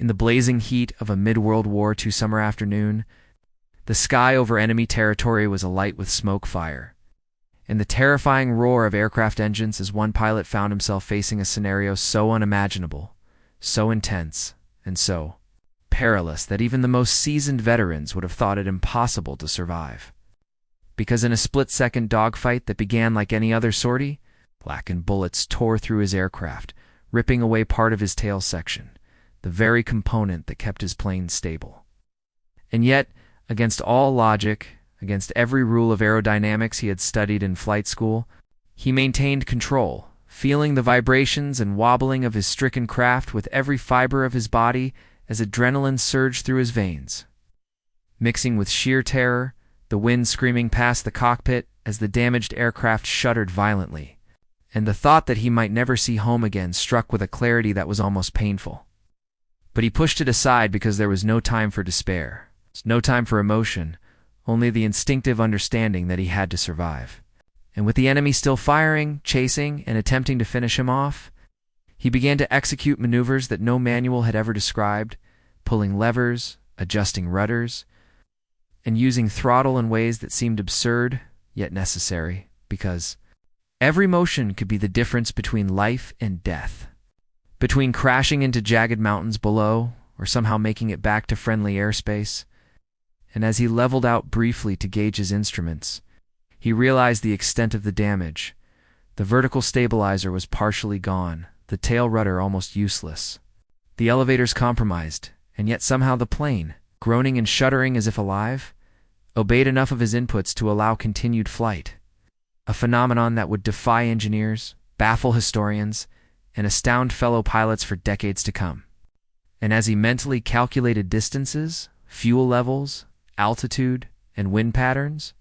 In the blazing heat of a mid-World War II summer afternoon, the sky over enemy territory was alight with smoke fire, and the terrifying roar of aircraft engines as one pilot found himself facing a scenario so unimaginable, so intense, and so perilous that even the most seasoned veterans would have thought it impossible to survive. Because in a split-second dogfight that began like any other sortie, blackened bullets tore through his aircraft, ripping away part of his tail section, the very component that kept his plane stable. And yet, against all logic, against every rule of aerodynamics he had studied in flight school, he maintained control, feeling the vibrations and wobbling of his stricken craft with every fiber of his body as adrenaline surged through his veins. Mixing with sheer terror, the wind screaming past the cockpit as the damaged aircraft shuddered violently, and the thought that he might never see home again struck with a clarity that was almost painful. But he pushed it aside because there was no time for despair, no time for emotion, only the instinctive understanding that he had to survive. And with the enemy still firing, chasing, and attempting to finish him off, he began to execute maneuvers that no manual had ever described, pulling levers, adjusting rudders, and using throttle in ways that seemed absurd, yet necessary, because every motion could be the difference between life and death, between crashing into jagged mountains below or somehow making it back to friendly airspace. And as he leveled out briefly to gauge his instruments, he realized the extent of the damage. The vertical stabilizer was partially gone, the tail rudder almost useless. The elevators compromised, and yet somehow the plane, groaning and shuddering as if alive, obeyed enough of his inputs to allow continued flight, a phenomenon that would defy engineers, baffle historians, and astound fellow pilots for decades to come. And as he mentally calculated distances, fuel levels, altitude, and wind patterns,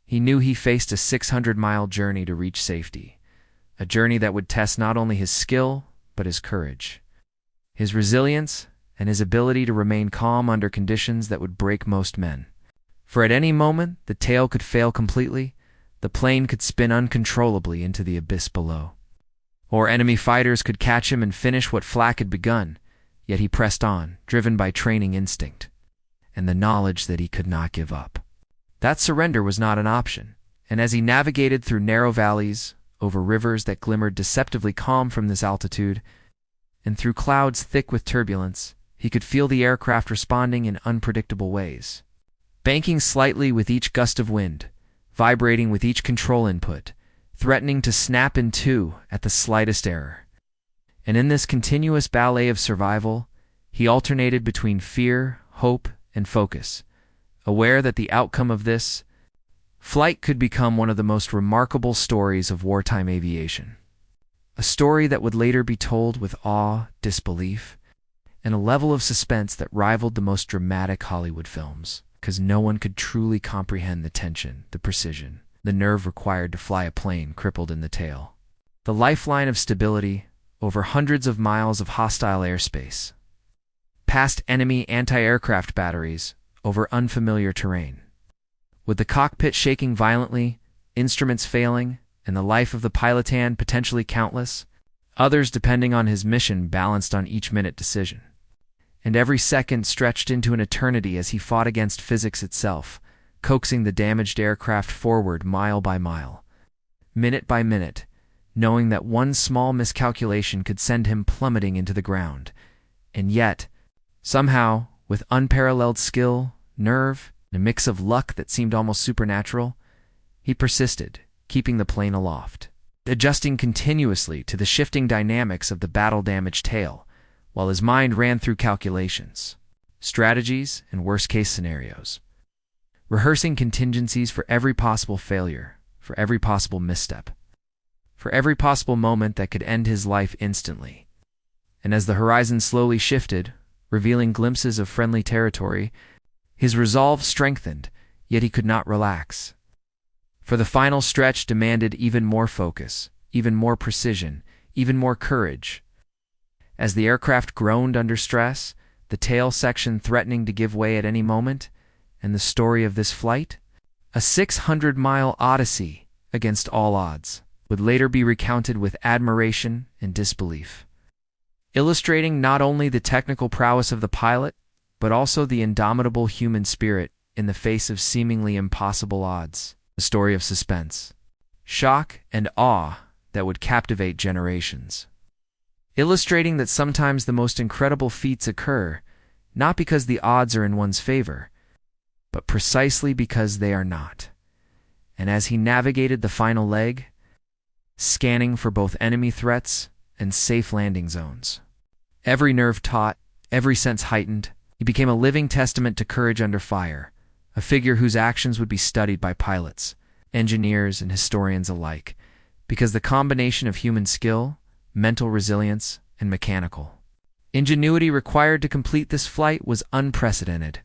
he knew he faced a 600-mile journey to reach safety, a journey that would test not only his skill, but his courage, his resilience, and his ability to remain calm under conditions that would break most men. For at any moment, the tail could fail completely, the plane could spin uncontrollably into the abyss below. Or enemy fighters could catch him and finish what flak had begun, yet he pressed on, driven by training instinct, and the knowledge that he could not give up. That surrender was not an option, and as he navigated through narrow valleys, over rivers that glimmered deceptively calm from this altitude, and through clouds thick with turbulence, he could feel the aircraft responding in unpredictable ways, banking slightly with each gust of wind, vibrating with each control input, threatening to snap in two at the slightest error. And in this continuous ballet of survival, he alternated between fear, hope, and focus, aware that the outcome of this flight could become one of the most remarkable stories of wartime aviation. A story that would later be told with awe, disbelief, and a level of suspense that rivaled the most dramatic Hollywood films, because no one could truly comprehend the tension, the precision, the nerve required to fly a plane crippled in the tail. The lifeline of stability over hundreds of miles of hostile airspace, past enemy anti-aircraft batteries, over unfamiliar terrain. With the cockpit shaking violently, instruments failing, and the life of the pilotan potentially countless, others depending on his mission balanced on each minute decision. And every second stretched into an eternity as he fought against physics itself, coaxing the damaged aircraft forward mile by mile, minute by minute, knowing that one small miscalculation could send him plummeting into the ground. And yet, somehow, with unparalleled skill, nerve, and a mix of luck that seemed almost supernatural, he persisted, keeping the plane aloft, adjusting continuously to the shifting dynamics of the battle-damaged tail, while his mind ran through calculations, strategies, and worst-case scenarios, rehearsing contingencies for every possible failure, for every possible misstep, for every possible moment that could end his life instantly. And as the horizon slowly shifted, revealing glimpses of friendly territory, his resolve strengthened, yet he could not relax. For the final stretch demanded even more focus, even more precision, even more courage. As the aircraft groaned under stress, the tail section threatening to give way at any moment, and the story of this flight, a 600-mile odyssey against all odds, would later be recounted with admiration and disbelief. illustrating not only the technical prowess of the pilot, but also the indomitable human spirit in the face of seemingly impossible odds. A story of suspense, shock, and awe that would captivate generations. Illustrating that sometimes the most incredible feats occur not because the odds are in one's favor, but precisely because they are not. And as he navigated the final leg, scanning for both enemy threats and safe landing zones, every nerve taut, every sense heightened, he became a living testament to courage under fire, a figure whose actions would be studied by pilots, engineers, and historians alike, because the combination of human skill, mental resilience, and mechanical ingenuity required to complete this flight was unprecedented.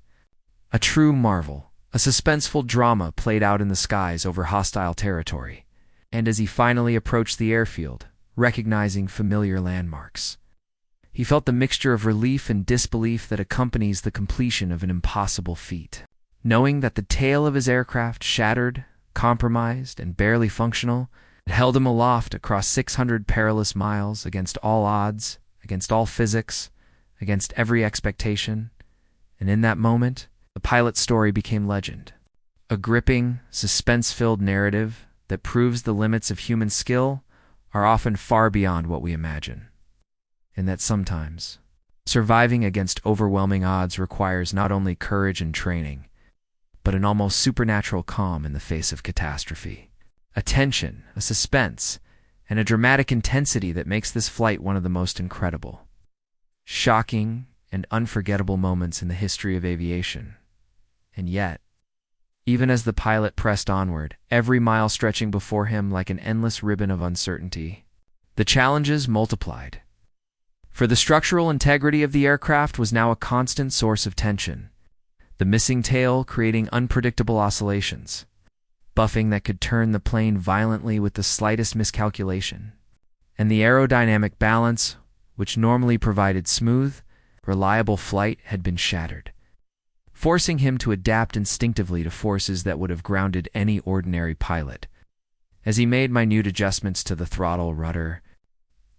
A true marvel, a suspenseful drama played out in the skies over hostile territory, and as he finally approached the airfield, recognizing familiar landmarks, he felt the mixture of relief and disbelief that accompanies the completion of an impossible feat. Knowing that the tail of his aircraft, shattered, compromised, and barely functional, had held him aloft across 600 perilous miles against all odds, against all physics, against every expectation, and in that moment, the pilot's story became legend. A gripping, suspense-filled narrative that proves the limits of human skill are often far beyond what we imagine, and that sometimes, surviving against overwhelming odds requires not only courage and training, but an almost supernatural calm in the face of catastrophe. A tension, a suspense, and a dramatic intensity that makes this flight one of the most incredible, shocking, and unforgettable moments in the history of aviation. And yet, even as the pilot pressed onward, every mile stretching before him like an endless ribbon of uncertainty, the challenges multiplied. For the structural integrity of the aircraft was now a constant source of tension, the missing tail creating unpredictable oscillations, buffing that could turn the plane violently with the slightest miscalculation, and the aerodynamic balance, which normally provided smooth, reliable flight, had been shattered, forcing him to adapt instinctively to forces that would have grounded any ordinary pilot. As he made minute adjustments to the throttle, rudder,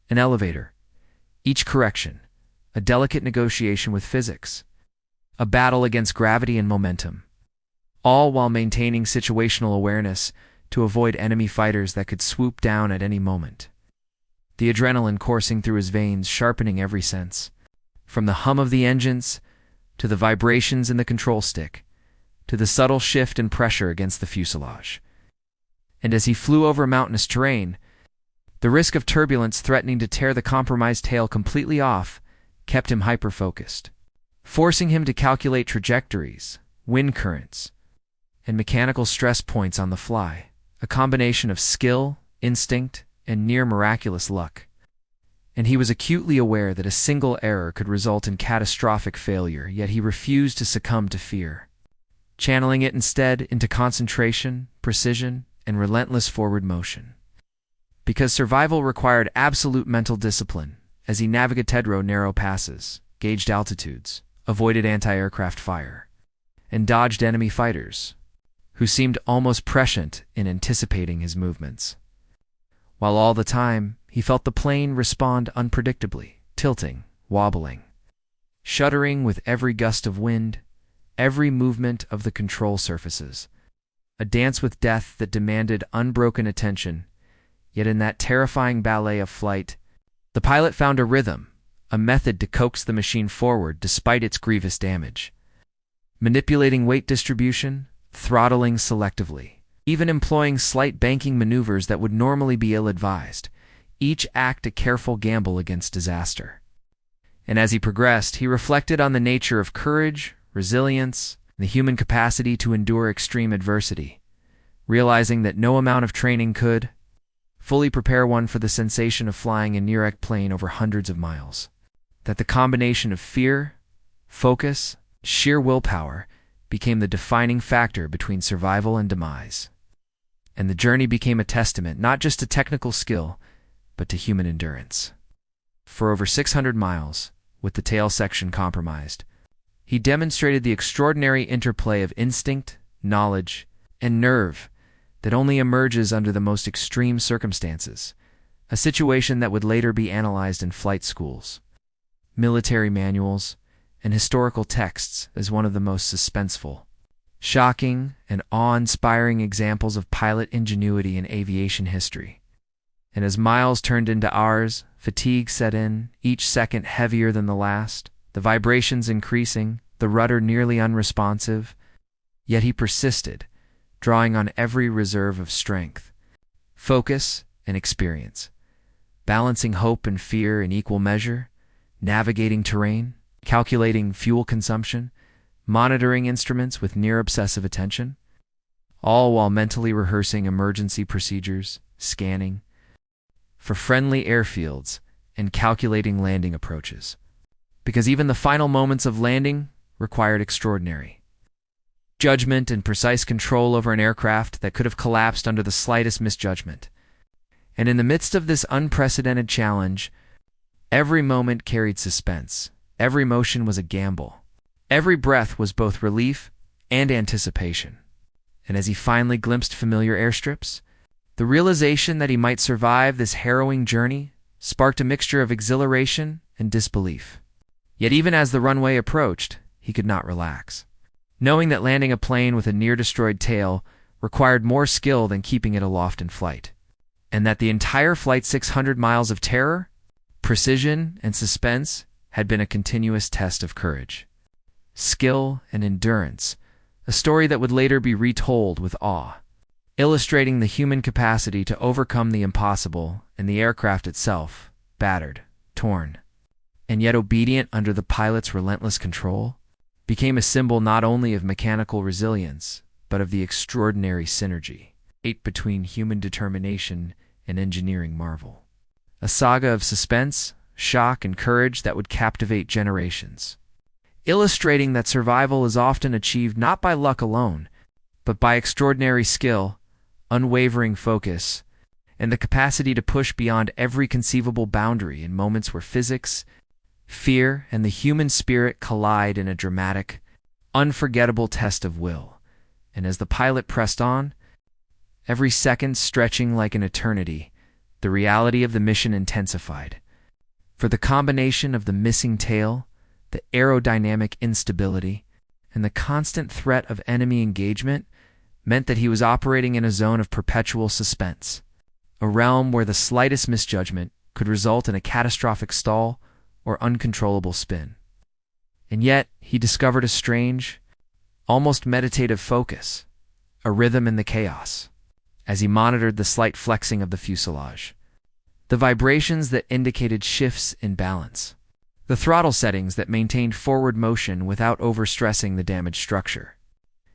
and elevator, each correction, a delicate negotiation with physics, a battle against gravity and momentum, all while maintaining situational awareness to avoid enemy fighters that could swoop down at any moment. The adrenaline coursing through his veins, sharpening every sense, from the hum of the engines to the vibrations in the control stick, to the subtle shift in pressure against the fuselage. And as he flew over mountainous terrain, the risk of turbulence threatening to tear the compromised tail completely off kept him hyper-focused, forcing him to calculate trajectories, wind currents, and mechanical stress points on the fly, a combination of skill, instinct, and near miraculous luck. And he was acutely aware that a single error could result in catastrophic failure, yet he refused to succumb to fear, channeling it instead into concentration, precision, and relentless forward motion. Because survival required absolute mental discipline, as he navigated narrow passes, gauged altitudes, avoided anti-aircraft fire, and dodged enemy fighters, who seemed almost prescient in anticipating his movements. While all the time, he felt the plane respond unpredictably, tilting, wobbling, shuddering with every gust of wind, every movement of the control surfaces, a dance with death that demanded unbroken attention. Yet in that terrifying ballet of flight, the pilot found a rhythm, a method to coax the machine forward despite its grievous damage. Manipulating weight distribution, throttling selectively, even employing slight banking maneuvers that would normally be ill-advised, each act a careful gamble against disaster. And as he progressed, he reflected on the nature of courage, resilience, and the human capacity to endure extreme adversity, realizing that no amount of training could fully prepare one for the sensation of flying a near-wrecked plane over hundreds of miles. That the combination of fear, focus, sheer willpower became the defining factor between survival and demise. And the journey became a testament not just to technical skill, but to human endurance. For over 600 miles, with the tail section compromised, he demonstrated the extraordinary interplay of instinct, knowledge, and nerve that only emerges under the most extreme circumstances, a situation that would later be analyzed in flight schools. military manuals, and historical texts as one of the most suspenseful, shocking, and awe-inspiring examples of pilot ingenuity in aviation history. And as miles turned into hours, fatigue set in, each second heavier than the last, the vibrations increasing, the rudder nearly unresponsive. Yet he persisted, drawing on every reserve of strength, focus, and experience, balancing hope and fear in equal measure, navigating terrain, calculating fuel consumption, monitoring instruments with near-obsessive attention, all while mentally rehearsing emergency procedures, scanning for friendly airfields, and calculating landing approaches. Because even the final moments of landing required extraordinary judgment and precise control over an aircraft that could have collapsed under the slightest misjudgment. And in the midst of this unprecedented challenge, every moment carried suspense. Every motion was a gamble. Every breath was both relief and anticipation. And as he finally glimpsed familiar airstrips, the realization that he might survive this harrowing journey sparked a mixture of exhilaration and disbelief. Yet even as the runway approached, he could not relax, knowing that landing a plane with a near-destroyed tail required more skill than keeping it aloft in flight, and that the entire flight's 600 miles of terror, precision, and suspense had been a continuous test of courage, skill, and endurance, a story that would later be retold with awe, illustrating the human capacity to overcome the impossible and the aircraft itself, battered, torn, and yet obedient under the pilot's relentless control, became a symbol not only of mechanical resilience, but of the extraordinary synergy between human determination and engineering marvel. A saga of suspense, shock, and courage that would captivate generations, illustrating that survival is often achieved not by luck alone, but by extraordinary skill, unwavering focus, and the capacity to push beyond every conceivable boundary in moments where physics, fear, and the human spirit collide in a dramatic, unforgettable test of will. And as the pilot pressed on, every second stretching like an eternity, the reality of the mission intensified. For the combination of the missing tail, the aerodynamic instability, and the constant threat of enemy engagement meant that he was operating in a zone of perpetual suspense, a realm where the slightest misjudgment could result in a catastrophic stall or uncontrollable spin. And yet, he discovered a strange, almost meditative focus, a rhythm in the chaos, as he monitored the slight flexing of the fuselage, the vibrations that indicated shifts in balance, the throttle settings that maintained forward motion without overstressing the damaged structure,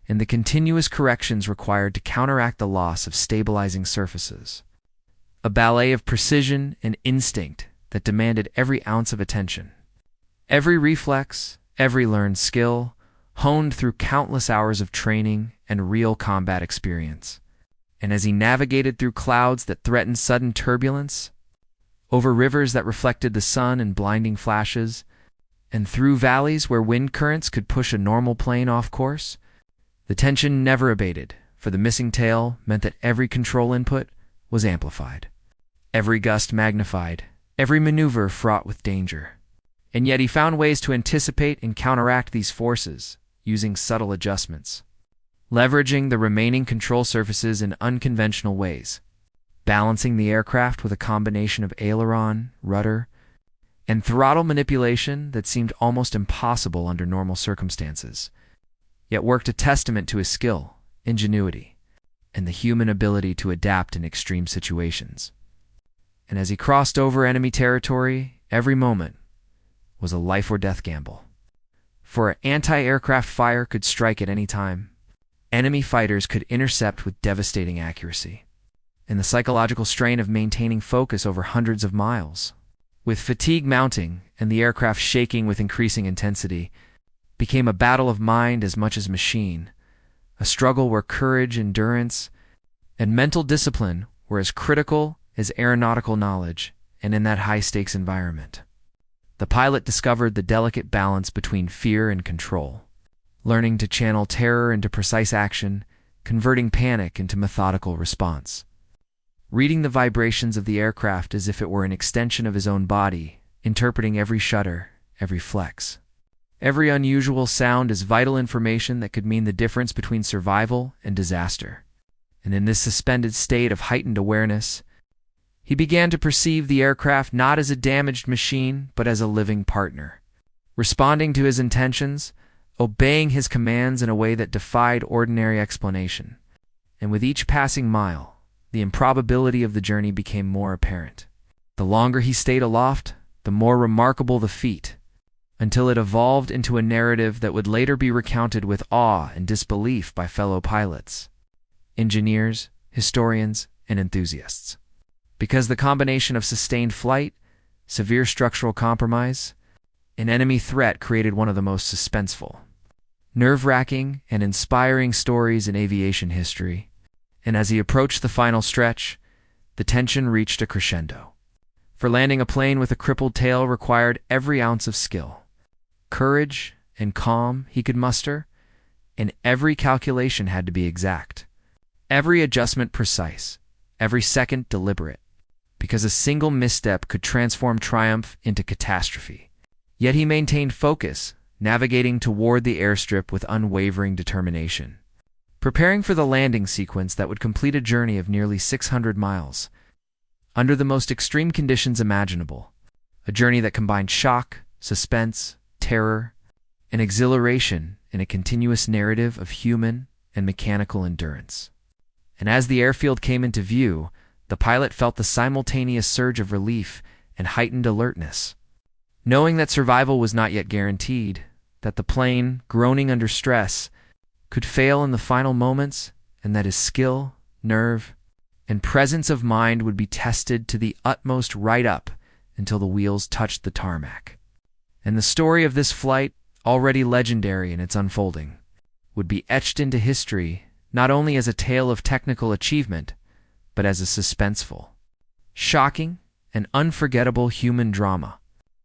and the continuous corrections required to counteract the loss of stabilizing surfaces. A ballet of precision and instinct that demanded every ounce of attention. Every reflex, every learned skill, honed through countless hours of training and real combat experience. And as he navigated through clouds that threatened sudden turbulence, over rivers that reflected the sun in blinding flashes, and through valleys where wind currents could push a normal plane off course, the tension never abated, for the missing tail meant that every control input was amplified, every gust magnified, every maneuver fraught with danger. And yet he found ways to anticipate and counteract these forces, using subtle adjustments, leveraging the remaining control surfaces in unconventional ways, balancing the aircraft with a combination of aileron, rudder, and throttle manipulation that seemed almost impossible under normal circumstances, yet worked a testament to his skill, ingenuity, and the human ability to adapt in extreme situations. And as he crossed over enemy territory, every moment was a life-or-death gamble. For anti-aircraft fire could strike at any time. Enemy fighters could intercept with devastating accuracy. And the psychological strain of maintaining focus over hundreds of miles, with fatigue mounting and the aircraft shaking with increasing intensity, became a battle of mind as much as machine, a struggle where courage, endurance, and mental discipline were as critical as aeronautical knowledge. And in that high-stakes environment, the pilot discovered the delicate balance between fear and control, learning to channel terror into precise action, converting panic into methodical response, reading the vibrations of the aircraft as if it were an extension of his own body, interpreting every shudder, every flex. Every unusual sound is vital information that could mean the difference between survival and disaster. And in this suspended state of heightened awareness, he began to perceive the aircraft not as a damaged machine, but as a living partner, responding to his intentions, obeying his commands in a way that defied ordinary explanation. And with each passing mile, the improbability of the journey became more apparent. The longer he stayed aloft, the more remarkable the feat, until it evolved into a narrative that would later be recounted with awe and disbelief by fellow pilots, engineers, historians, and enthusiasts. Because the combination of sustained flight, severe structural compromise, and enemy threat created one of the most suspenseful, nerve-wracking, and inspiring stories in aviation history. And as he approached the final stretch, the tension reached a crescendo. For landing a plane with a crippled tail required every ounce of skill, courage, and calm he could muster, and every calculation had to be exact, every adjustment precise, every second deliberate, because a single misstep could transform triumph into catastrophe. Yet he maintained focus, navigating toward the airstrip with unwavering determination, preparing for the landing sequence that would complete a journey of nearly 600 miles, under the most extreme conditions imaginable, a journey that combined shock, suspense, terror, and exhilaration in a continuous narrative of human and mechanical endurance. And as the airfield came into view, the pilot felt the simultaneous surge of relief and heightened alertness, knowing that survival was not yet guaranteed, that the plane, groaning under stress, could fail in the final moments, and that his skill, nerve, and presence of mind would be tested to the utmost right up until the wheels touched the tarmac. And the story of this flight, already legendary in its unfolding, would be etched into history not only as a tale of technical achievement, but as a suspenseful, shocking, and unforgettable human drama,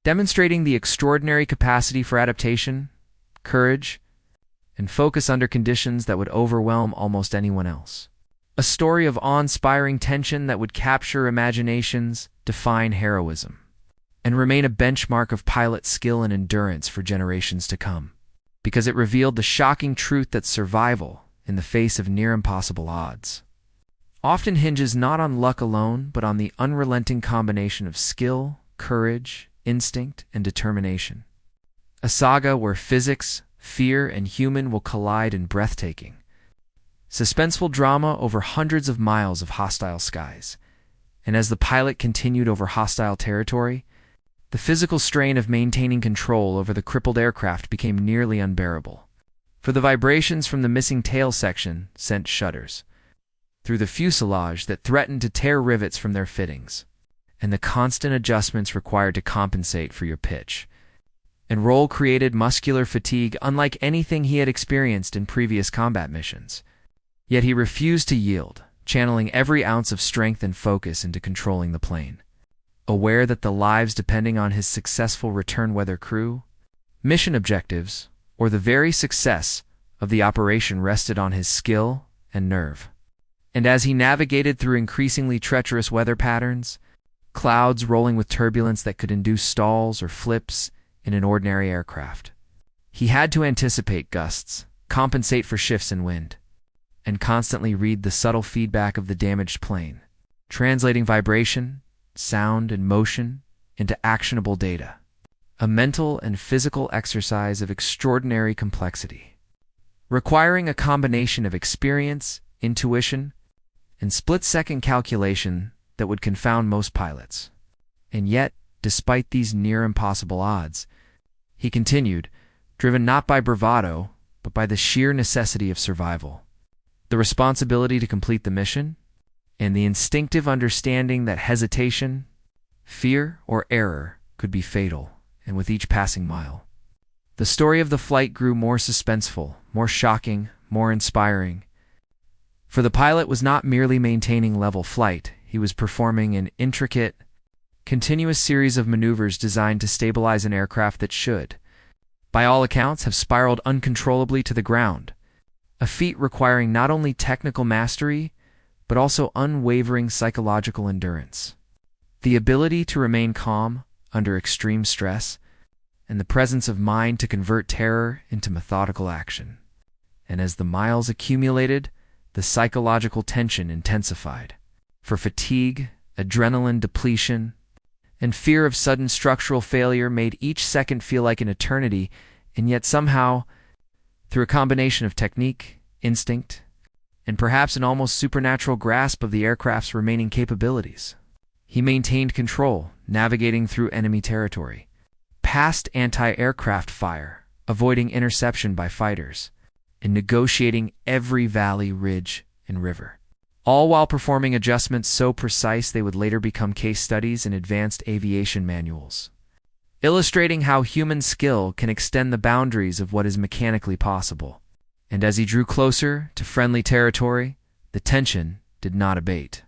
demonstrating the extraordinary capacity for adaptation, courage, and focus under conditions that would overwhelm almost anyone else. A story of awe-inspiring tension that would capture imaginations, define heroism, and remain a benchmark of pilot skill and endurance for generations to come, because it revealed the shocking truth that survival, in the face of near-impossible odds, often hinges not on luck alone, but on the unrelenting combination of skill, courage, instinct, and determination. A saga where physics, fear, and human will collide in breathtaking, suspenseful drama over hundreds of miles of hostile skies. And as the pilot continued over hostile territory, the physical strain of maintaining control over the crippled aircraft became nearly unbearable. For the vibrations from the missing tail section sent shudders through the fuselage that threatened to tear rivets from their fittings, and the constant adjustments required to compensate for your pitch and roll created muscular fatigue unlike anything he had experienced in previous combat missions. Yet he refused to yield, channeling every ounce of strength and focus into controlling the plane, aware that the lives depending on his successful return, whether crew, mission objectives, or the very success of the operation, rested on his skill and nerve. And as he navigated through increasingly treacherous weather patterns, clouds rolling with turbulence that could induce stalls or flips in an ordinary aircraft, he had to anticipate gusts, compensate for shifts in wind, and constantly read the subtle feedback of the damaged plane, translating vibration, sound, and motion into actionable data. A mental and physical exercise of extraordinary complexity, requiring a combination of experience, intuition, and split-second calculation that would confound most pilots. And yet, despite these near-impossible odds, he continued, driven not by bravado, but by the sheer necessity of survival, the responsibility to complete the mission, and the instinctive understanding that hesitation, fear, or error could be fatal. And with each passing mile, the story of the flight grew more suspenseful, more shocking, more inspiring. For the pilot was not merely maintaining level flight, he was performing an intricate, continuous series of maneuvers designed to stabilize an aircraft that should, by all accounts, have spiraled uncontrollably to the ground, a feat requiring not only technical mastery, but also unwavering psychological endurance. The ability to remain calm under extreme stress, and the presence of mind to convert terror into methodical action. And as the miles accumulated, the psychological tension intensified. For fatigue, adrenaline depletion, and fear of sudden structural failure made each second feel like an eternity, and yet somehow, through a combination of technique, instinct, and perhaps an almost supernatural grasp of the aircraft's remaining capabilities, he maintained control, navigating through enemy territory, past anti-aircraft fire, avoiding interception by fighters, and negotiating every valley, ridge, and river, all while performing adjustments so precise they would later become case studies in advanced aviation manuals, illustrating how human skill can extend the boundaries of what is mechanically possible. And as he drew closer to friendly territory, the tension did not abate.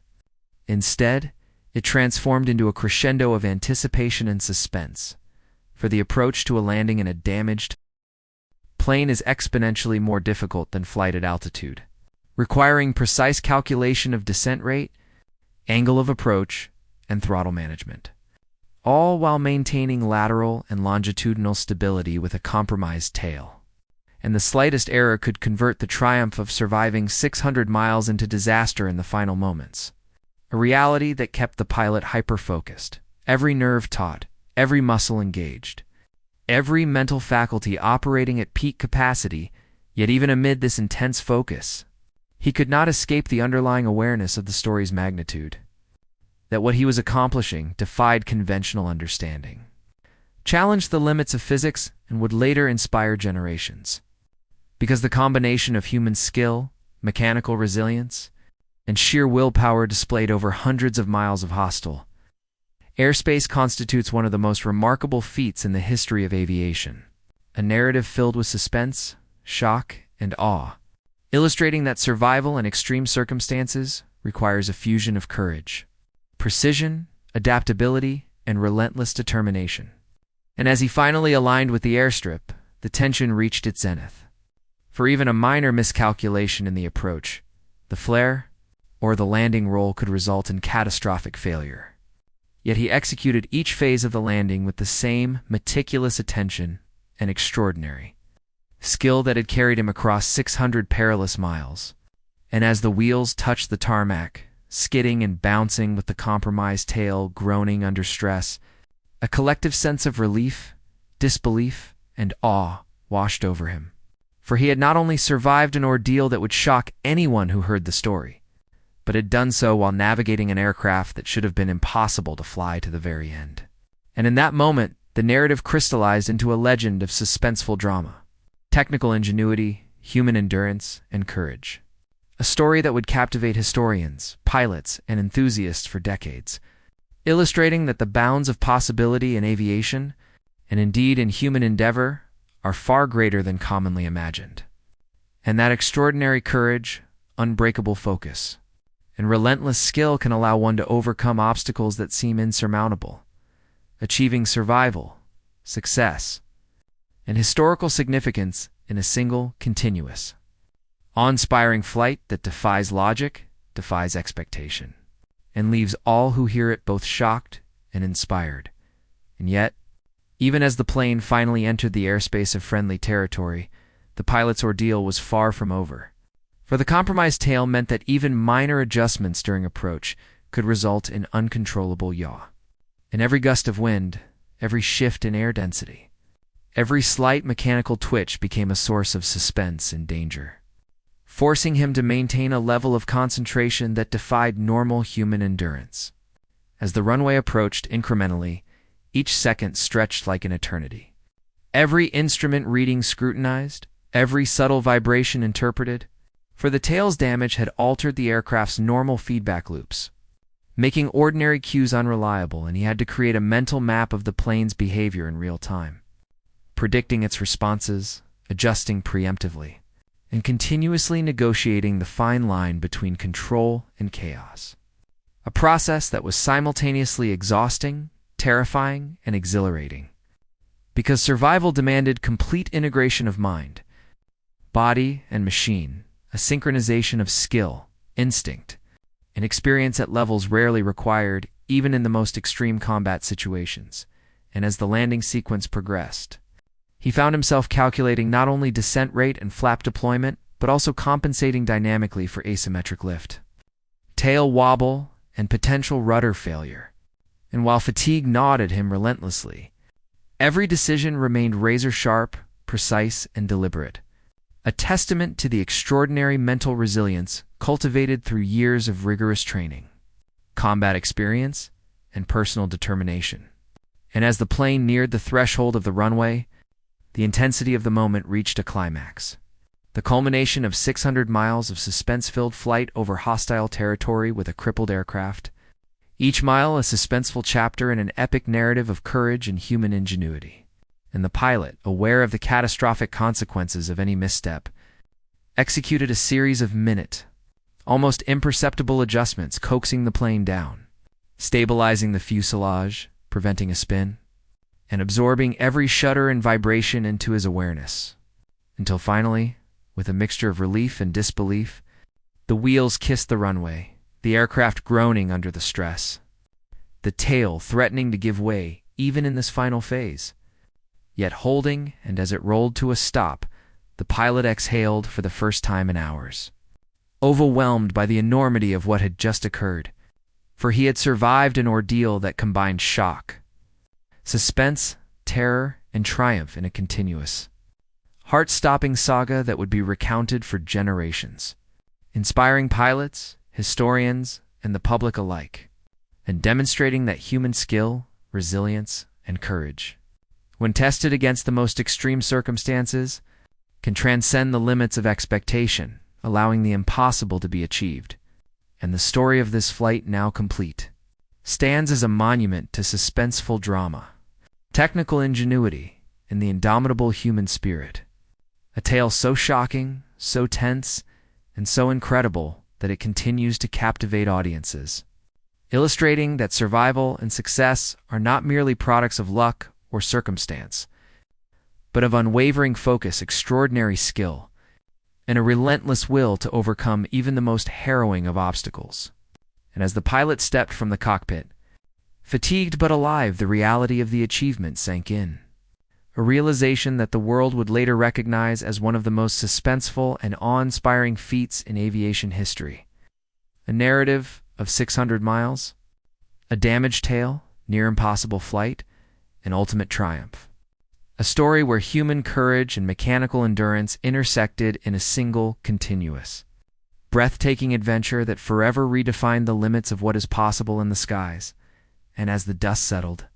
Instead, it transformed into a crescendo of anticipation and suspense, for the approach to a landing in a damaged plane is exponentially more difficult than flight at altitude, requiring precise calculation of descent rate, angle of approach, and throttle management, all while maintaining lateral and longitudinal stability with a compromised tail. And the slightest error could convert the triumph of surviving 600 miles into disaster in the final moments, a reality that kept the pilot hyper-focused, every nerve taut, every muscle engaged, every mental faculty operating at peak capacity. Yet even amid this intense focus, he could not escape the underlying awareness of the story's magnitude, that what he was accomplishing defied conventional understanding, challenged the limits of physics, and would later inspire generations. Because the combination of human skill, mechanical resilience, and sheer willpower displayed over hundreds of miles of hostile airspace constitutes one of the most remarkable feats in the history of aviation, a narrative filled with suspense, shock, and awe, illustrating that survival in extreme circumstances requires a fusion of courage, precision, adaptability, and relentless determination. And as he finally aligned with the airstrip, the tension reached its zenith. For even a minor miscalculation in the approach, the flare, or the landing roll could result in catastrophic failure. Yet he executed each phase of the landing with the same meticulous attention and extraordinary skill that had carried him across 600 perilous miles. And as the wheels touched the tarmac, skidding and bouncing with the compromised tail groaning under stress, a collective sense of relief, disbelief, and awe washed over him. For he had not only survived an ordeal that would shock anyone who heard the story, but had done so while navigating an aircraft that should have been impossible to fly to the very end. And in that moment, the narrative crystallized into a legend of suspenseful drama, technical ingenuity, human endurance, and courage. A story that would captivate historians, pilots, and enthusiasts for decades, illustrating that the bounds of possibility in aviation, and indeed in human endeavor, are far greater than commonly imagined. And that extraordinary courage, unbreakable focus, and relentless skill can allow one to overcome obstacles that seem insurmountable, achieving survival, success, and historical significance in a single, continuous, awe-inspiring flight that defies logic, defies expectation, and leaves all who hear it both shocked and inspired. And yet, even as the plane finally entered the airspace of friendly territory, the pilot's ordeal was far from over. For the compromised tail meant that even minor adjustments during approach could result in uncontrollable yaw. In every gust of wind, every shift in air density, every slight mechanical twitch became a source of suspense and danger, forcing him to maintain a level of concentration that defied normal human endurance. As the runway approached incrementally, each second stretched like an eternity. Every instrument reading scrutinized, every subtle vibration interpreted, for the tail's damage had altered the aircraft's normal feedback loops, making ordinary cues unreliable, and he had to create a mental map of the plane's behavior in real time, predicting its responses, adjusting preemptively, and continuously negotiating the fine line between control and chaos. A process that was simultaneously exhausting, terrifying, and exhilarating, because survival demanded complete integration of mind, body, and machine, a synchronization of skill, instinct, and experience at levels rarely required even in the most extreme combat situations. and as the landing sequence progressed, he found himself calculating not only descent rate and flap deployment, but also compensating dynamically for asymmetric lift, tail wobble, and potential rudder failure. And while fatigue gnawed at him relentlessly, every decision remained razor-sharp, precise, and deliberate, a testament to the extraordinary mental resilience cultivated through years of rigorous training, combat experience, and personal determination. And as the plane neared the threshold of the runway, the intensity of the moment reached a climax. The culmination of 600 miles of suspense-filled flight over hostile territory with a crippled aircraft, each mile a suspenseful chapter in an epic narrative of courage and human ingenuity. And the pilot, aware of the catastrophic consequences of any misstep, executed a series of almost imperceptible adjustments, coaxing the plane down, stabilizing the fuselage, preventing a spin, and absorbing every shudder and vibration into his awareness, until finally, with a mixture of relief and disbelief, the wheels kissed the runway, the aircraft groaning under the stress, the tail threatening to give way even in this final phase. Yet holding, and as it rolled to a stop, the pilot exhaled for the first time in hours, overwhelmed by the enormity of what had just occurred, for he had survived an ordeal that combined shock, suspense, terror, and triumph in a continuous, heart-stopping saga that would be recounted for generations, inspiring pilots, historians, and the public alike, and demonstrating that human skill, resilience, and courage, when tested against the most extreme circumstances, can transcend the limits of expectation, allowing the impossible to be achieved. And the story of this flight, now complete, stands as a monument to suspenseful drama, technical ingenuity, and the indomitable human spirit. A tale so shocking, so tense, and so incredible that it continues to captivate audiences, illustrating that survival and success are not merely products of luck or circumstance, but of unwavering focus, extraordinary skill, and a relentless will to overcome even the most harrowing of obstacles. And as the pilot stepped from the cockpit, fatigued but alive, the reality of the achievement sank in, a realization that the world would later recognize as one of the most suspenseful and awe-inspiring feats in aviation history. A narrative of 600 miles, a damaged tail, near impossible flight, and ultimate triumph. A story where human courage and mechanical endurance intersected in a single, continuous, breathtaking adventure that forever redefined the limits of what is possible in the skies. And as the dust settled,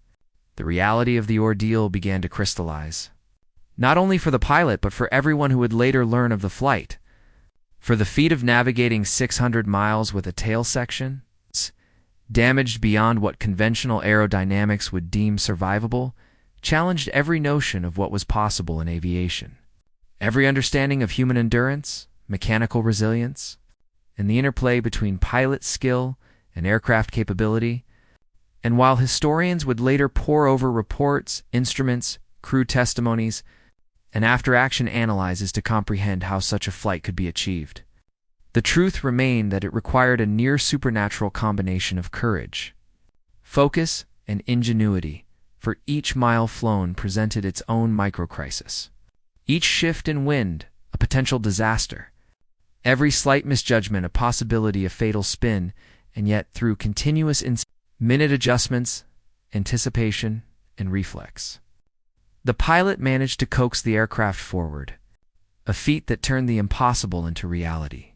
the reality of the ordeal began to crystallize, not only for the pilot but for everyone who would later learn of the flight. For the feat of navigating 600 miles with a tail section, damaged beyond what conventional aerodynamics would deem survivable, challenged every notion of what was possible in aviation. Every understanding of human endurance, mechanical resilience, and the interplay between pilot skill and aircraft capability. And while historians would later pore over reports, instruments, crew testimonies, and after-action analyses to comprehend how such a flight could be achieved, the truth remained that it required a near-supernatural combination of courage, focus, and ingenuity, for each mile flown presented its own microcrisis. Each shift in wind, a potential disaster. Every slight misjudgment, a possibility of fatal spin, and yet through continuous minute adjustments, anticipation, and reflex, the pilot managed to coax the aircraft forward, a feat that turned the impossible into reality,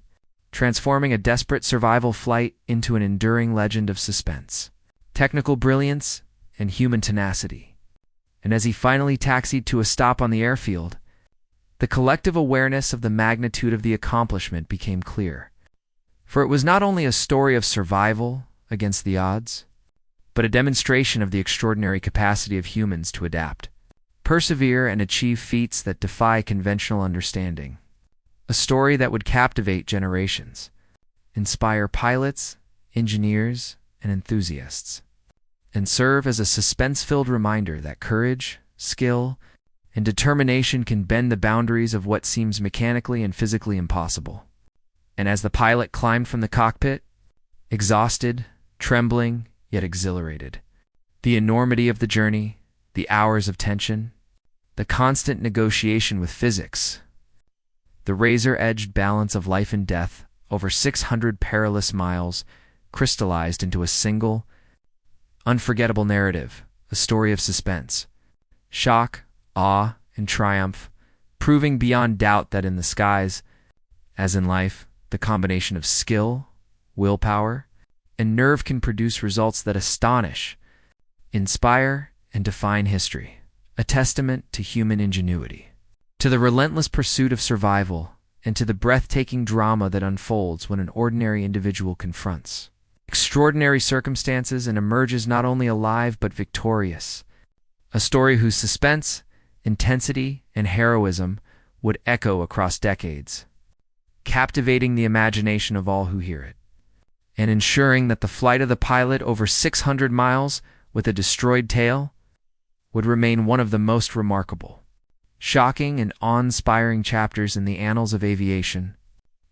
transforming a desperate survival flight into an enduring legend of suspense, technical brilliance, and human tenacity. And as he finally taxied to a stop on the airfield, the collective awareness of the magnitude of the accomplishment became clear. For it was not only a story of survival against the odds, but a demonstration of the extraordinary capacity of humans to adapt, persevere, and achieve feats that defy conventional understanding. A story that would captivate generations, inspire pilots, engineers, and enthusiasts, and serve as a suspense-filled reminder that courage, skill, and determination can bend the boundaries of what seems mechanically and physically impossible. And as the pilot climbed from the cockpit, exhausted, trembling, yet exhilarated, the enormity of the journey, the hours of tension, the constant negotiation with physics, the razor-edged balance of life and death over 600 perilous miles crystallized into a single, unforgettable narrative, a story of suspense, shock, awe, and triumph, proving beyond doubt that in the skies, as in life, the combination of skill, willpower, and nerve can produce results that astonish, inspire, and define history, a testament to human ingenuity, to the relentless pursuit of survival, and to the breathtaking drama that unfolds when an ordinary individual confronts extraordinary circumstances and emerges not only alive but victorious, a story whose suspense, intensity, and heroism would echo across decades, captivating the imagination of all who hear it, and ensuring that the flight of the pilot over 600 miles with a destroyed tail would remain one of the most remarkable, shocking, and awe-inspiring chapters in the annals of aviation,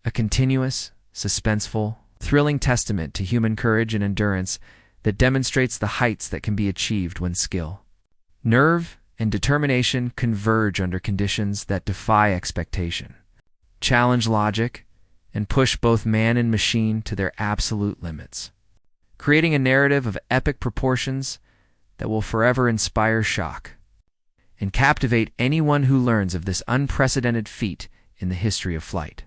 a continuous, suspenseful, thrilling testament to human courage and endurance that demonstrates the heights that can be achieved when skill, nerve, and determination converge under conditions that defy expectation, challenge logic, and push both man and machine to their absolute limits, creating a narrative of epic proportions that will forever inspire shock and captivate anyone who learns of this unprecedented feat in the history of flight.